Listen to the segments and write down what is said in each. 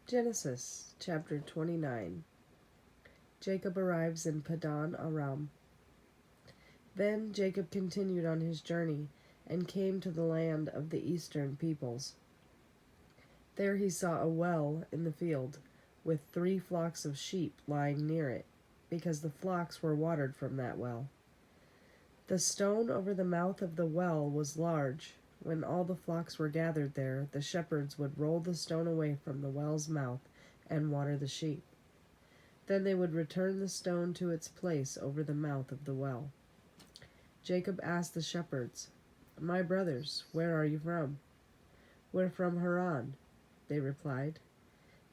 Genesis chapter 29. Jacob arrives in Paddan Aram. Then Jacob continued on his journey and came to the land of the eastern peoples. There he saw a well in the field, with 3 flocks of sheep lying near it, because the flocks were watered from that well. The stone over the mouth of the well was large. When all the flocks were gathered there, the shepherds would roll the stone away from the well's mouth and water the sheep. Then they would return the stone to its place over the mouth of the well. Jacob asked the shepherds, "My brothers, where are you from?" "We're from Haran," they replied.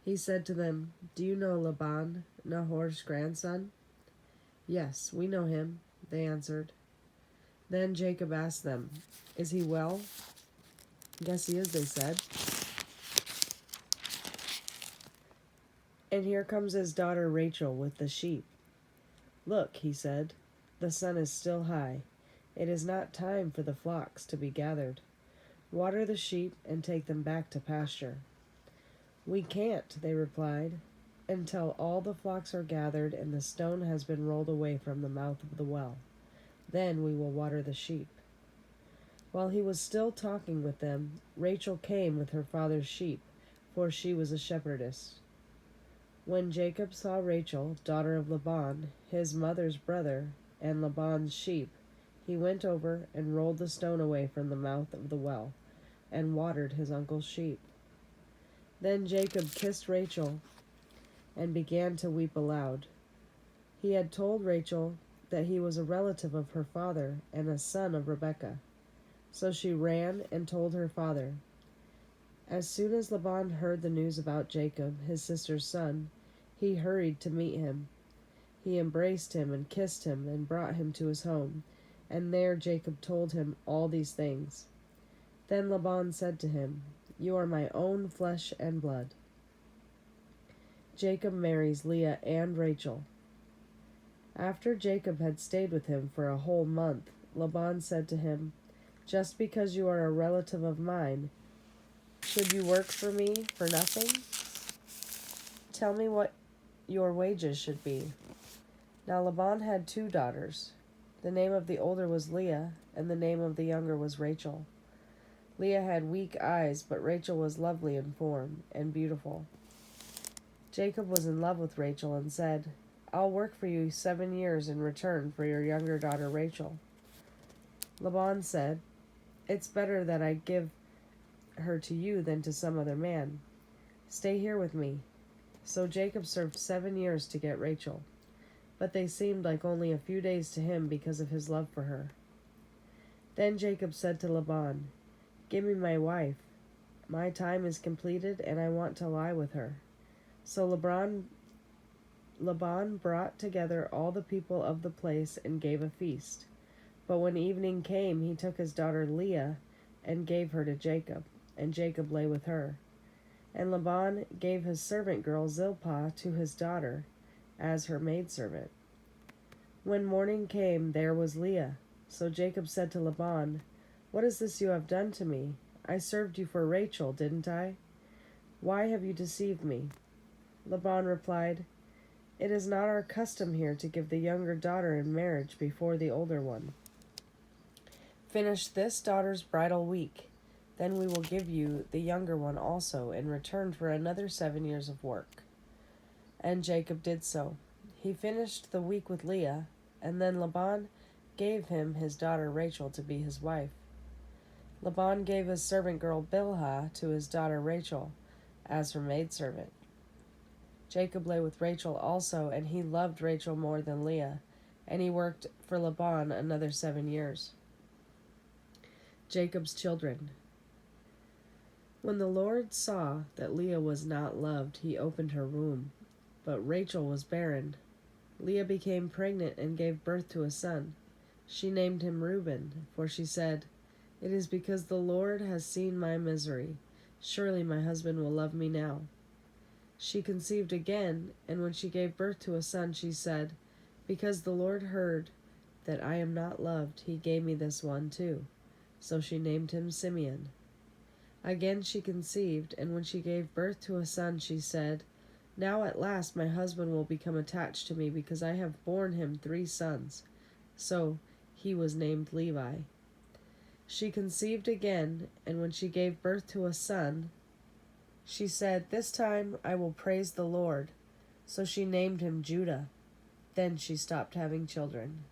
He said to them, "Do you know Laban, Nahor's grandson?" "Yes, we know him," they answered. Then Jacob asked them, "Is he well?" "Yes, he is," they said. "And here comes his daughter Rachel with the sheep." "Look," he said, "the sun is still high. It is not time for the flocks to be gathered. Water the sheep and take them back to pasture." "We can't," they replied, "until all the flocks are gathered and the stone has been rolled away from the mouth of the well. Then we will water the sheep." While he was still talking with them, Rachel came with her father's sheep, for she was a shepherdess. When Jacob saw Rachel, daughter of Laban, his mother's brother, and Laban's sheep, he went over and rolled the stone away from the mouth of the well, and watered his uncle's sheep. Then Jacob kissed Rachel and began to weep aloud. He had told Rachel that he was a relative of her father and a son of Rebekah. So she ran and told her father. As soon as Laban heard the news about Jacob, his sister's son, he hurried to meet him. He embraced him and kissed him and brought him to his home, and there Jacob told him all these things. Then Laban said to him, "You are my own flesh and blood." Jacob marries Leah and Rachel. After Jacob had stayed with him for a whole month, Laban said to him, "Just because you are a relative of mine, should you work for me for nothing? Tell me what your wages should be." Now Laban had 2 daughters. The name of the older was Leah, and the name of the younger was Rachel. Leah had weak eyes, but Rachel was lovely in form and beautiful. Jacob was in love with Rachel and said, "I'll work for you 7 years in return for your younger daughter Rachel." Laban said, "It's better that I give her to you than to some other man. Stay here with me." So Jacob served 7 years to get Rachel, but they seemed like only a few days to him because of his love for her. Then Jacob said to Laban, "Give me my wife. My time is completed and I want to lie with her." So Laban brought together all the people of the place and gave a feast. But when evening came, he took his daughter Leah and gave her to Jacob, and Jacob lay with her. And Laban gave his servant girl Zilpah to his daughter as her maidservant. When morning came, there was Leah. So Jacob said to Laban, "What is this you have done to me? I served you for Rachel, didn't I? Why have you deceived me?" Laban replied, "It is not our custom here to give the younger daughter in marriage before the older one. Finish this daughter's bridal week. Then we will give you the younger one also in return for another 7 years of work." And Jacob did so. He finished the week with Leah, and then Laban gave him his daughter Rachel to be his wife. Laban gave his servant girl Bilhah to his daughter Rachel as her maidservant. Jacob lay with Rachel also, and he loved Rachel more than Leah, and he worked for Laban another 7 years. Jacob's children. When the Lord saw that Leah was not loved, he opened her womb, but Rachel was barren. Leah became pregnant and gave birth to a son. She named him Reuben, for she said, "It is because the Lord has seen my misery. Surely my husband will love me now." She conceived again, and when she gave birth to a son, she said, "Because the Lord heard that I am not loved, he gave me this one too." So she named him Simeon. Again she conceived, and when she gave birth to a son, she said, "Now at last my husband will become attached to me, because I have borne him 3 sons." So he was named Levi. She conceived again, and when she gave birth to a son, she said, "This time I will praise the Lord." So she named him Judah. Then she stopped having children.